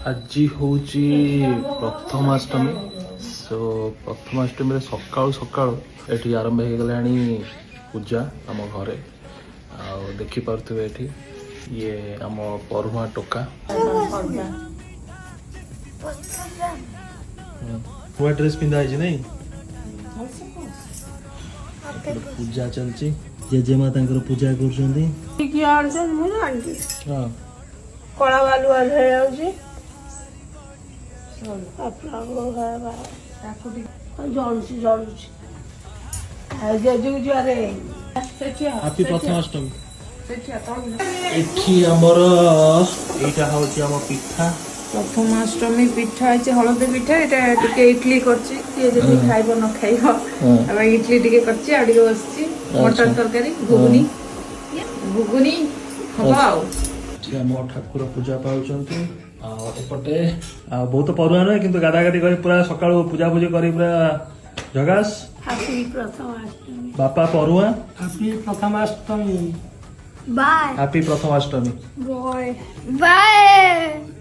आज हूँ प्रथमाष्टमी। सो प्रथमाष्टमी सकाळु सकाळु एठी आरंभ हो गला पूजा आम घरे। देखी पार्थे ये ये आम परुआ टोका नया ड्रेस पिंधा है नहीं पूजा चलती जेजेमा पूजा कर कला बालू हैप्पी प्रथमाष्टमी। एठी हमर एटा होची हम पिठा प्रथमाष्टमी पिठा है हलदी पिठा ये टिके इडली करछि किए जदि खाइबो न खाइबो अब इडली टिके करछि आ टिके बसछि मटर तरकारी घुगनी घुगनी हबा हम ठाकुर पूजा पाउछंती एपटे बहुत परुआ ना किंतु गादा गादी कर पूरा सकाळु पूजा पूजा करी पूरा जगास। हैप्पी प्रथमाष्टमी बापा परुआ happy Prathamashtami bye happy Prathamashtami bye bye.